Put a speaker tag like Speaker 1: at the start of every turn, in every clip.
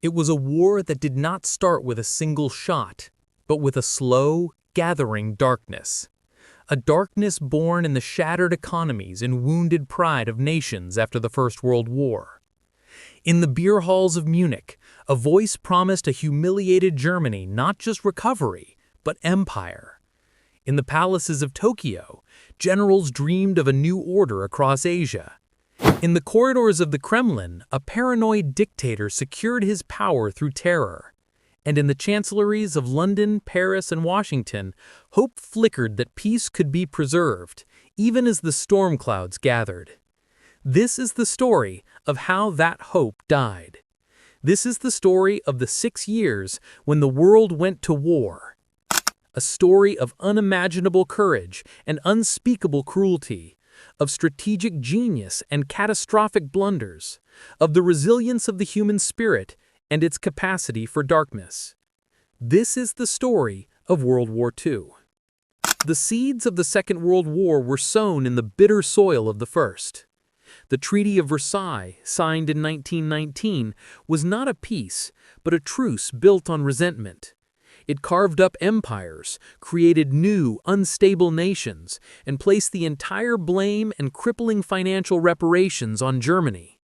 Speaker 1: It was a war that did not start with a single shot, but with a slow, gathering darkness. A darkness born in the shattered economies and wounded pride of nations after the First World War. In the beer halls of Munich, a voice promised a humiliated Germany not just recovery, but empire. In the palaces of Tokyo, generals dreamed of a new order across Asia. In the corridors of the Kremlin, a paranoid dictator secured his power through terror. And in the chancelleries of London, Paris, and Washington, hope flickered that peace could be preserved, even as the storm clouds gathered. This is the story of how that hope died. This is the story of the 6 years when the world went to war. A story of unimaginable courage and unspeakable cruelty, of strategic genius and catastrophic blunders, of the resilience of the human spirit and its capacity for darkness. This is the story of World War II. The seeds of the Second World War were sown in the bitter soil of the First. The Treaty of Versailles, signed in 1919, was not a peace, but a truce built on resentment. It carved up empires, created new, unstable nations, and placed the entire blame and crippling financial reparations on Germany.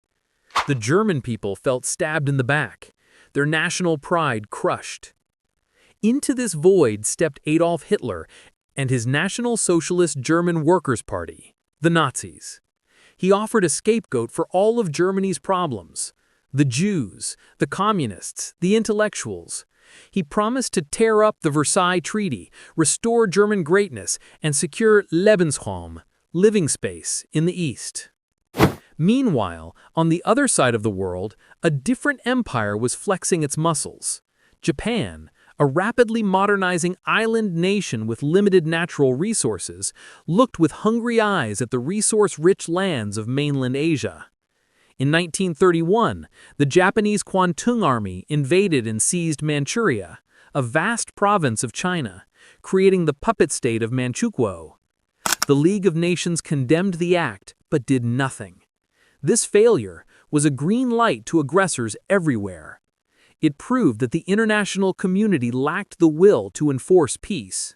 Speaker 1: The German people felt stabbed in the back, their national pride crushed. Into this void stepped Adolf Hitler and his National Socialist German Workers' Party, the Nazis. He offered a scapegoat for all of Germany's problems: the Jews, the communists, the intellectuals. He promised to tear up the Versailles Treaty, restore German greatness, and secure Lebensraum, living space, in the East. Meanwhile, on the other side of the world, a different empire was flexing its muscles. Japan, a rapidly modernizing island nation with limited natural resources, looked with hungry eyes at the resource-rich lands of mainland Asia. In 1931, the Japanese Kwantung Army invaded and seized Manchuria, a vast province of China, creating the puppet state of Manchukuo. The League of Nations condemned the act, but did nothing. This failure was a green light to aggressors everywhere. It proved that the international community lacked the will to enforce peace.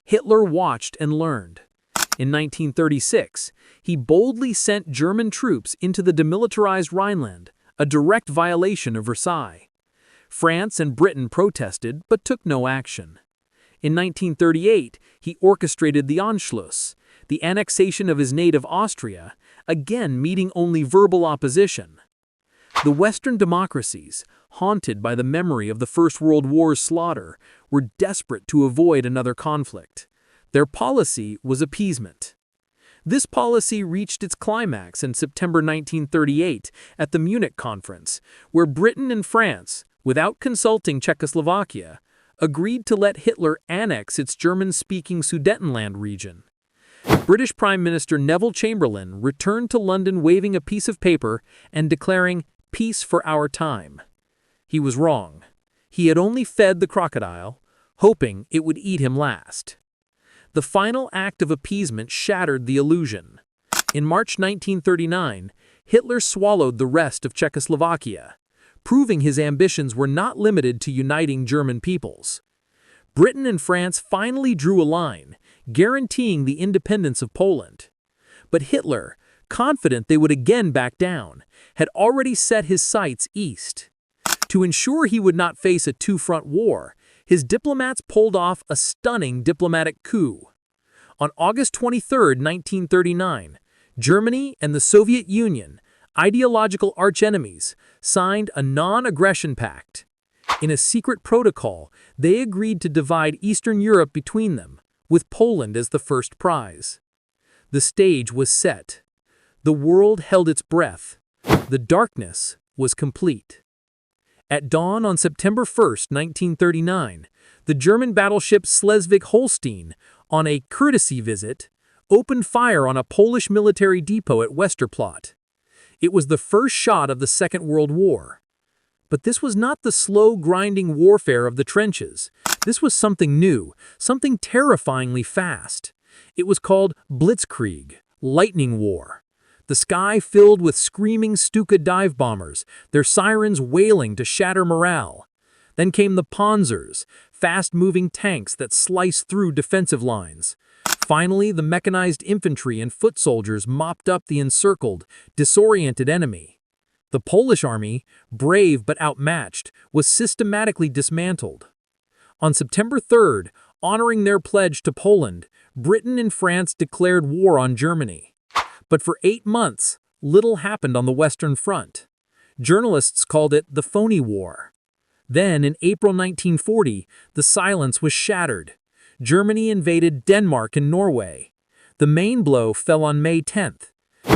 Speaker 1: Hitler watched and learned. In 1936, he boldly sent German troops into the demilitarized Rhineland, a direct violation of Versailles. France and Britain protested but took no action. In 1938, he orchestrated the Anschluss, the annexation of his native Austria, again meeting only verbal opposition. The Western democracies, haunted by the memory of the First World War's slaughter, were desperate to avoid another conflict. Their policy was appeasement. This policy reached its climax in September 1938 at the Munich Conference, where Britain and France, without consulting Czechoslovakia, agreed to let Hitler annex its German-speaking Sudetenland region. British Prime Minister Neville Chamberlain returned to London waving a piece of paper and declaring, "Peace for our time." He was wrong. He had only fed the crocodile, hoping it would eat him last. The final act of appeasement shattered the illusion. In March 1939, Hitler swallowed the rest of Czechoslovakia, proving his ambitions were not limited to uniting German peoples. Britain and France finally drew a line, guaranteeing the independence of Poland. But Hitler, confident they would again back down, had already set his sights east. To ensure he would not face a two-front war, his diplomats pulled off a stunning diplomatic coup. On August 23, 1939, Germany and the Soviet Union, ideological archenemies, signed a non-aggression pact. In a secret protocol, they agreed to divide Eastern Europe between them, with Poland as the first prize. The stage was set. The world held its breath. The darkness was complete. At dawn on September 1, 1939, the German battleship Schleswig-Holstein, on a courtesy visit, opened fire on a Polish military depot at Westerplatte. It was the first shot of the Second World War. But this was not the slow, grinding warfare of the trenches. This was something new, something terrifyingly fast. It was called Blitzkrieg, lightning war. the sky filled with screaming Stuka dive bombers, their sirens wailing to shatter morale. Then came the Panzers, fast-moving tanks that sliced through defensive lines. Finally, the mechanized infantry and foot soldiers mopped up the encircled, disoriented enemy. The Polish army, brave but outmatched, was systematically dismantled. On September 3rd, honoring their pledge to Poland, Britain and France declared war on Germany. But for 8 months, little happened on the Western Front. Journalists called it the phony war. Then, in April 1940, the silence was shattered. Germany invaded Denmark and Norway. The main blow fell on May 10th.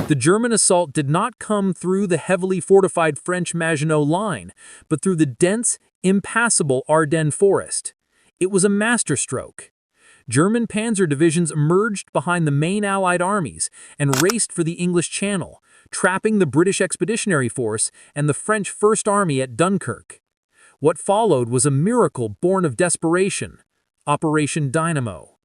Speaker 1: The German assault did not come through the heavily fortified French Maginot Line, but through the dense, impassable Ardennes forest. It was a masterstroke. German panzer divisions emerged behind the main Allied armies and raced for the English Channel, trapping the British Expeditionary Force and the French First Army at Dunkirk. What followed was a miracle born of desperation: Operation Dynamo.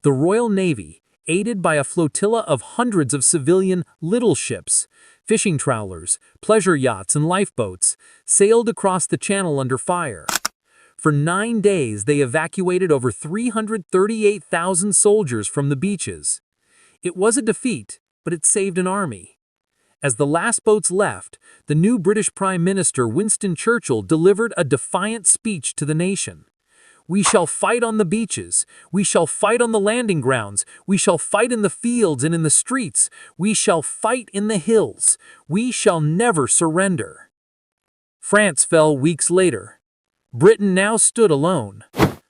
Speaker 1: The Royal Navy, aided by a flotilla of hundreds of civilian little ships, fishing trawlers, pleasure yachts, and lifeboats, sailed across the channel under fire. For 9 days, they evacuated over 338,000 soldiers from the beaches. It was a defeat, but it saved an army. As the last boats left, the new British Prime Minister Winston Churchill delivered a defiant speech to the nation. "We shall fight on the beaches. We shall fight on the landing grounds. We shall fight in the fields and in the streets. We shall fight in the hills. We shall never surrender." France fell weeks later. Britain now stood alone.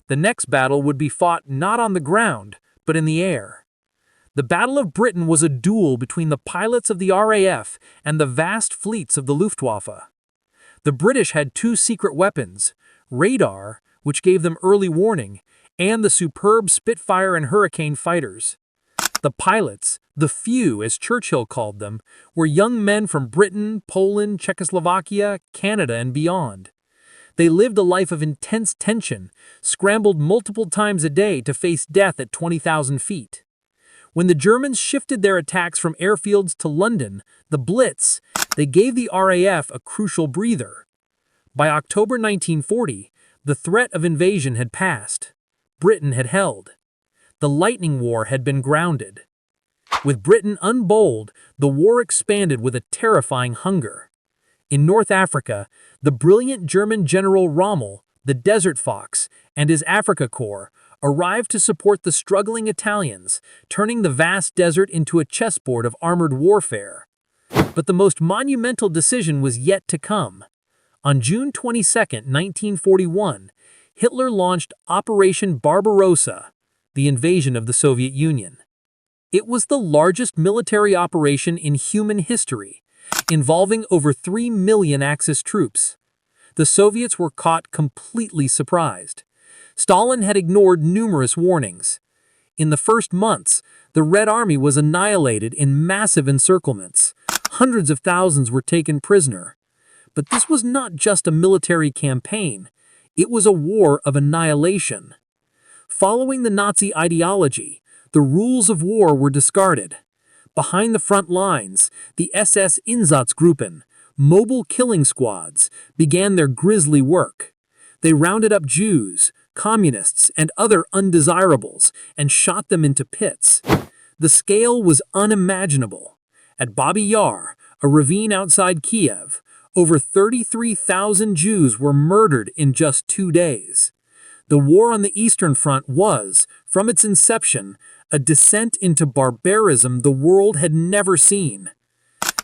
Speaker 1: The next battle would be fought not on the ground, but in the air. The Battle of Britain was a duel between the pilots of the RAF and the vast fleets of the Luftwaffe. The British had 2 secret weapons: radar, which gave them early warning, and the superb Spitfire and Hurricane fighters. The pilots, the few as Churchill called them, were young men from Britain, Poland, Czechoslovakia, Canada, and beyond. They lived a life of intense tension, scrambled multiple times a day to face death at 20,000 feet. When the Germans shifted their attacks from airfields to London, the Blitz, they gave the RAF a crucial breather. By October 1940, the threat of invasion had passed. Britain had held. The Lightning War had been grounded. With Britain unbold, the war expanded with a terrifying hunger. In North Africa, the brilliant German General Rommel, the Desert Fox, and his Africa Corps arrived to support the struggling Italians, turning the vast desert into a chessboard of armored warfare. But the most monumental decision was yet to come. On June 22, 1941, Hitler launched Operation Barbarossa, the invasion of the Soviet Union. It was the largest military operation in human history, involving over 3 million Axis troops. The Soviets were caught completely surprised. Stalin had ignored numerous warnings. In the first months, the Red Army was annihilated in massive encirclements. Hundreds of thousands were taken prisoner. But this was not just a military campaign. It was a war of annihilation. Following the Nazi ideology, the rules of war were discarded. Behind the front lines, the SS Einsatzgruppen, mobile killing squads, began their grisly work. They rounded up Jews, communists, and other undesirables and shot them into pits. The scale was unimaginable. At Babi Yar, a ravine outside Kiev, over 33,000 Jews were murdered in just 2 days. The war on the Eastern Front was, from its inception, a descent into barbarism the world had never seen.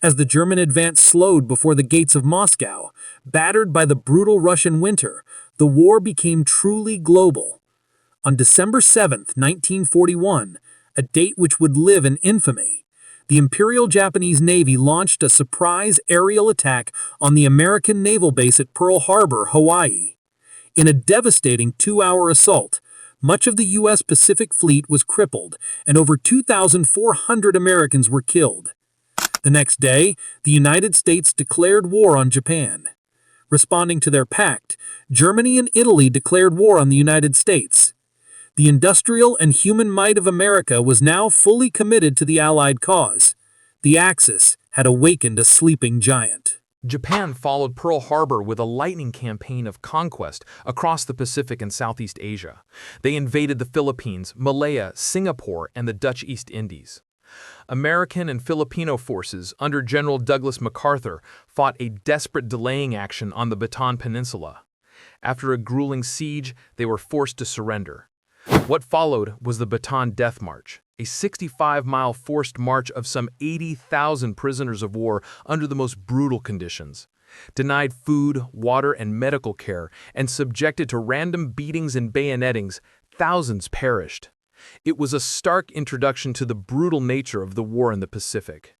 Speaker 1: As the German advance slowed before the gates of Moscow, battered by the brutal Russian winter, the war became truly global. On December 7, 1941, a date which would live in infamy, the Imperial Japanese Navy launched a surprise aerial attack on the American naval base at Pearl Harbor, Hawaii. In a devastating 2-hour assault, much of the U.S. Pacific Fleet was crippled, and over 2,400 Americans were killed. The next day, the United States declared war on Japan. Responding to their pact, Germany and Italy declared war on the United States. The industrial and human might of America was now fully committed to the Allied cause.
Speaker 2: The Axis had awakened a sleeping giant.
Speaker 1: Japan followed Pearl Harbor with a lightning campaign of conquest across the Pacific and Southeast Asia. They invaded the Philippines, Malaya, Singapore, and the Dutch East Indies. American and Filipino forces under General Douglas MacArthur fought a desperate delaying action on the Bataan Peninsula. After a grueling siege, they were forced to surrender. What followed was the Bataan Death March, a 65-mile forced march of some 80,000 prisoners of war under the most brutal conditions. Denied food, water, and medical care, and subjected to random beatings and bayonettings, thousands perished. It was a stark introduction to the brutal nature of the war in the Pacific.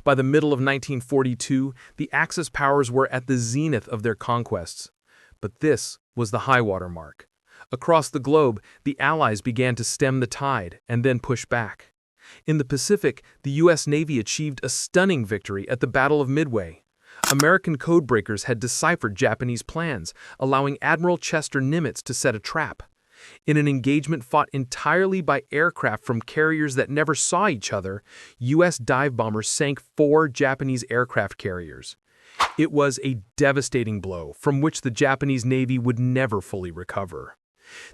Speaker 1: By the middle of 1942, the Axis powers were at the zenith of their conquests. But this was the high-water mark. Across the globe, the Allies began to stem the tide and then push back. In the Pacific, the U.S. Navy achieved a stunning victory at the Battle of Midway. American codebreakers had deciphered Japanese plans, allowing Admiral Chester Nimitz to set a trap. In an engagement fought entirely by aircraft from carriers that never saw each other, U.S. dive bombers sank 4 Japanese aircraft carriers. It was a devastating blow from which the Japanese Navy would never fully recover.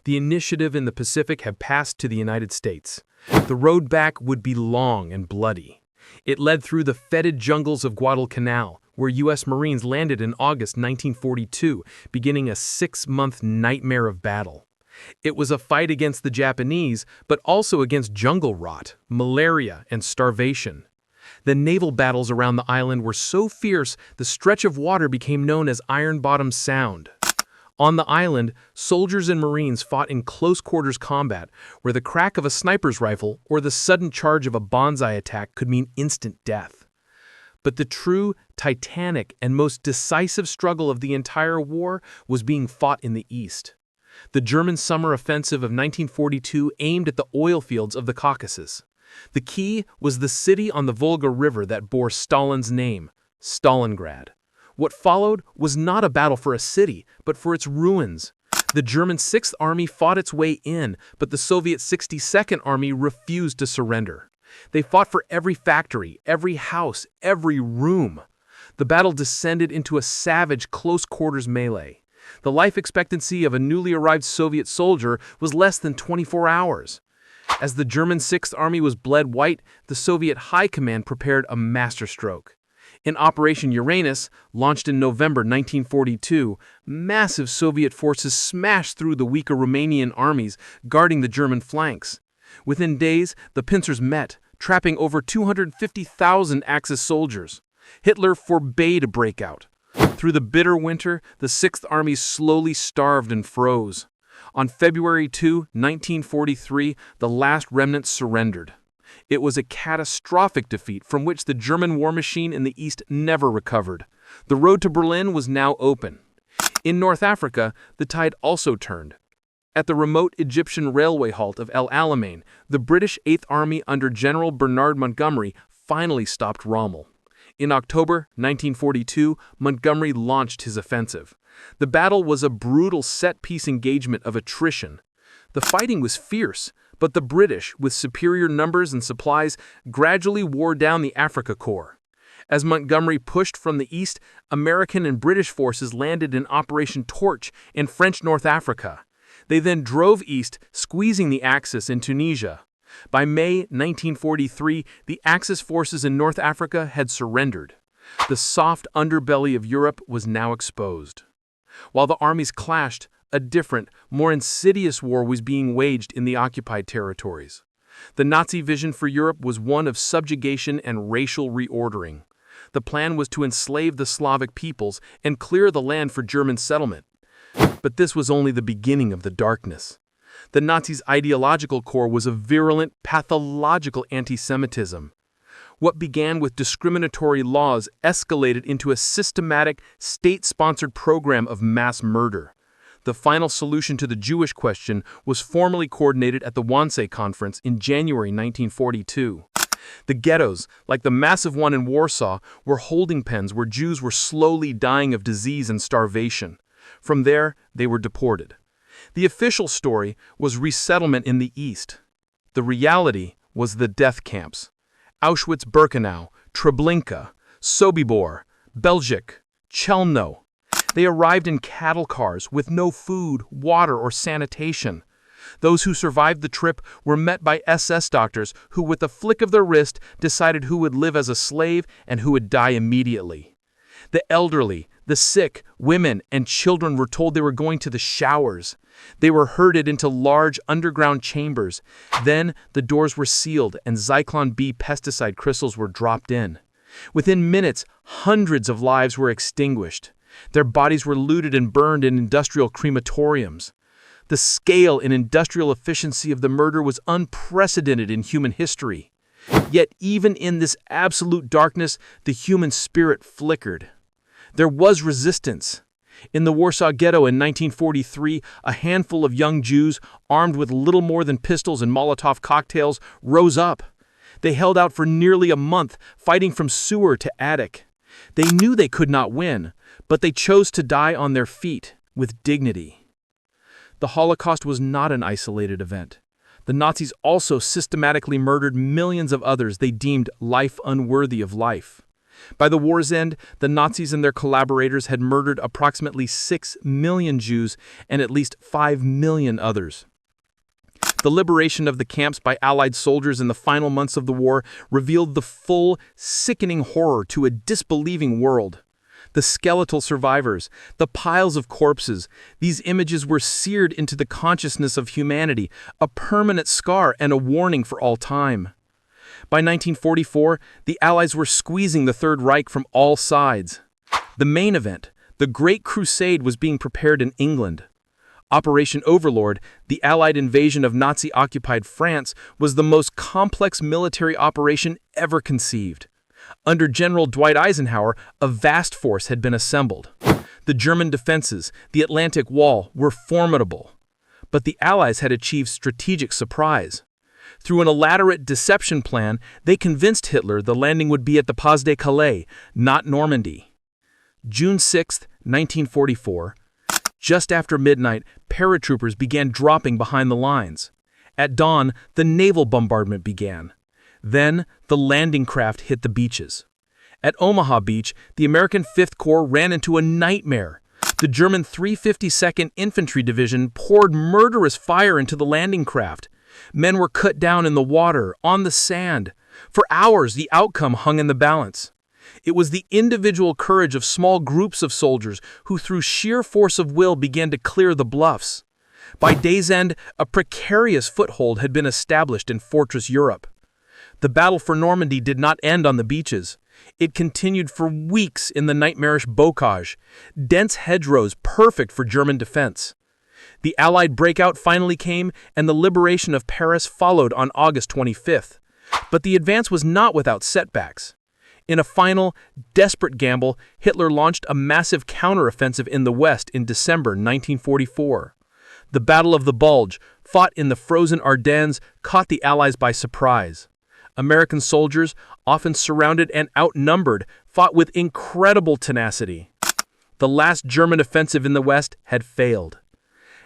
Speaker 1: The initiative in the Pacific had passed to the United States. The road back would be long and bloody. It led through the fetid jungles of Guadalcanal, where U.S. Marines landed in August 1942, beginning a 6-month nightmare of battle. It was a fight against the Japanese, but also against jungle rot, malaria, and starvation. The naval battles around the island were so fierce, the stretch of water became known as Iron Bottom Sound. On the island, soldiers and Marines fought in close-quarters combat, where the crack of a sniper's rifle or the sudden charge of a banzai attack could mean instant death. But the true, titanic, and most decisive struggle of the entire war was being fought in the east. The German summer offensive of 1942 aimed at the oil fields of the Caucasus. The key was the city on the Volga River that bore Stalin's name, Stalingrad. What followed was not a battle for a city, but for its ruins. The German 6th Army fought its way in, but the Soviet 62nd Army refused to surrender. They fought for every factory, every house, every room. The battle descended into a savage close-quarters melee. The life expectancy of a newly arrived Soviet soldier was less than 24 hours. As the German 6th Army was bled white, the Soviet High Command prepared a masterstroke. In Operation Uranus, launched in November 1942, massive Soviet forces smashed through the weaker Romanian armies guarding the German flanks. Within days, the pincers met, trapping over 250,000 Axis soldiers. Hitler forbade a breakout. Through the bitter winter, the 6th Army slowly starved and froze. On February 2, 1943, the last remnants surrendered. It was a catastrophic defeat from which the German war machine in the East never recovered. The road to Berlin was now open. In North Africa, the tide also turned. At the remote Egyptian railway halt of El Alamein, the British 8th Army under General Bernard Montgomery finally stopped Rommel. In October 1942, Montgomery launched his offensive. The battle was a brutal set-piece engagement of attrition. The fighting was fierce, but the British, with superior numbers and supplies, gradually wore down the Afrika Korps. As Montgomery pushed from the east, American and British forces landed in Operation Torch in French North Africa. They then drove east, squeezing the Axis in Tunisia. By May 1943, the Axis forces in North Africa had surrendered. The soft underbelly of Europe was now exposed. While the armies clashed, a different, more insidious war was being waged in the occupied territories. The Nazi vision for Europe was one of subjugation and racial reordering. The plan was to enslave the Slavic peoples and clear the land for German settlement. But this was only the beginning of the darkness. The Nazis' ideological core was a virulent, pathological anti-Semitism. What began with discriminatory laws escalated into a systematic, state-sponsored program of mass murder. The final solution to the Jewish question was formally coordinated at the Wannsee Conference in January 1942. The ghettos, like the massive one in Warsaw, were holding pens where Jews were slowly dying of disease and starvation. From there, they were deported. The official story was resettlement in the East. The reality was the death camps.
Speaker 3: Auschwitz-Birkenau, Treblinka, Sobibor, Belzec, Chelmno. They arrived in cattle cars with no food, water, or sanitation. Those who survived the trip were met by SS doctors who, with a flick of their wrist, decided who would live as a slave and who would die immediately. The elderly, the sick, women, and children were told they were going to the showers. They were herded into large underground chambers. Then the doors were sealed and Zyklon B pesticide crystals were dropped in. Within minutes, hundreds of lives were extinguished. Their bodies were looted and burned in industrial crematoriums. The scale and industrial efficiency of the murder was unprecedented in human history. Yet even in this absolute darkness, the human spirit flickered. There was resistance. In the Warsaw Ghetto in 1943, a handful of young Jews, armed with little more than pistols and Molotov cocktails, rose up. They held out for nearly a month, fighting from sewer to attic. They knew they could not win, but they chose to die on their feet, with dignity. The Holocaust was not an isolated event. The Nazis also systematically murdered millions of others they deemed life unworthy of life. By the war's end, the Nazis and their collaborators had murdered approximately 6 million Jews and at least 5 million others. The liberation of the camps by Allied soldiers in the final months of the war revealed the full, sickening horror to a disbelieving world. The skeletal survivors, the piles of corpses, these images were seared into the consciousness of humanity, a permanent scar and a warning for all time. By 1944, the Allies were squeezing the Third Reich from all sides. The main event, the Great Crusade, was being prepared in England. Operation Overlord, the Allied invasion of Nazi-occupied France, was the most complex military operation ever conceived. Under General Dwight Eisenhower, a vast force had been assembled. The German defenses, the Atlantic Wall, were formidable. But the Allies had achieved strategic surprise. Through an elaborate deception plan, they convinced Hitler the landing would be at the Pas de Calais, not Normandy. June 6, 1944, just after midnight, paratroopers began dropping behind the lines. At dawn, the naval bombardment began. Then, the landing craft hit the beaches. At Omaha Beach, the American 5th Corps ran into a nightmare. The German 352nd Infantry Division poured murderous fire into the landing craft. Men were cut down in the water, on the sand. For hours, the outcome hung in the balance. It was the individual courage of small groups of soldiers who, through sheer force of will, began to clear the bluffs. By day's end, a precarious foothold had been established in Fortress Europe. The battle for Normandy did not end on the beaches. It continued for weeks in the nightmarish bocage, dense hedgerows perfect for German defense. The Allied breakout finally came, and the liberation of Paris followed on August 25th. But the advance was not without setbacks. In a final, desperate gamble, Hitler launched a massive counteroffensive in the West in December 1944. The Battle of the Bulge, fought in the frozen Ardennes, caught the Allies by surprise. American soldiers, often surrounded and outnumbered, fought with incredible tenacity. The last German offensive in the West had failed.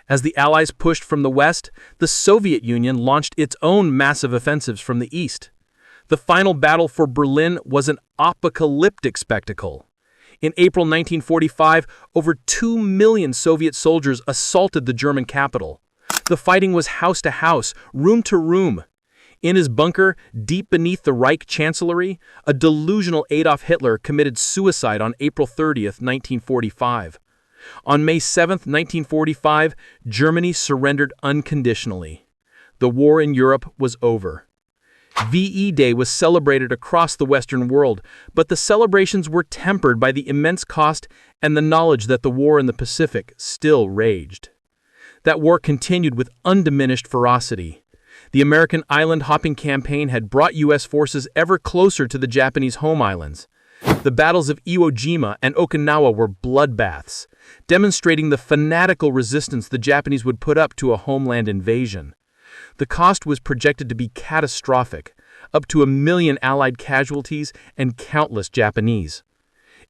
Speaker 3: As the Allies pushed from the West, the Soviet Union launched its own massive offensives from the East. The final battle for Berlin was an apocalyptic spectacle. In April 1945, over 2 million Soviet soldiers assaulted the German capital. The fighting was house to house, room to room. In his bunker, deep beneath the Reich Chancellery, a delusional Adolf Hitler committed suicide on April 30th, 1945. On May 7th, 1945, Germany surrendered unconditionally. The war in Europe was over. VE Day was celebrated across the Western world, but the celebrations were tempered by the immense cost and the knowledge that the war in the Pacific still raged. That war continued with undiminished ferocity. The American island-hopping campaign had brought U.S. forces ever closer to the Japanese home islands. The battles of Iwo Jima and Okinawa were bloodbaths, demonstrating the fanatical resistance the Japanese would put up to a homeland invasion. The cost was projected to be catastrophic, up to 1 million Allied casualties and countless Japanese.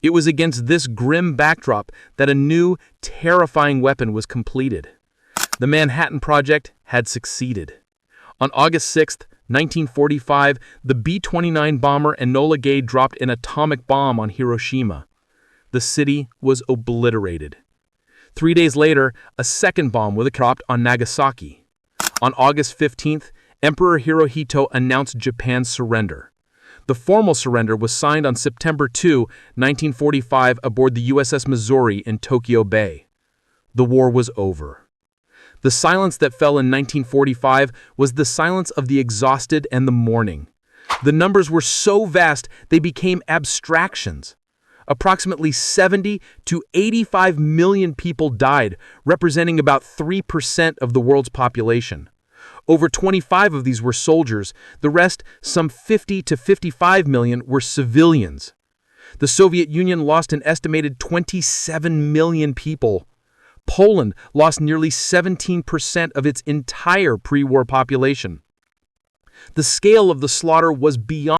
Speaker 3: It was against this grim backdrop that a new, terrifying weapon was completed. The Manhattan Project had succeeded. On August 6, 1945, the B-29 bomber Enola Gay dropped an atomic bomb on Hiroshima. The city was obliterated. 3 days later, a second bomb was dropped on Nagasaki. On August 15th, Emperor Hirohito announced Japan's surrender. The formal surrender was signed on September 2, 1945, aboard the USS Missouri in Tokyo Bay. The war was over. The silence that fell in 1945 was the silence of the exhausted and the mourning. The numbers were so vast they became abstractions. Approximately 70 to 85 million people died, representing about 3% of the world's population. Over 25 of these were soldiers. The rest, some 50 to 55 million, were civilians. The Soviet Union lost an estimated 27 million people. Poland lost nearly 17% of its entire pre-war population. The scale of the slaughter was beyond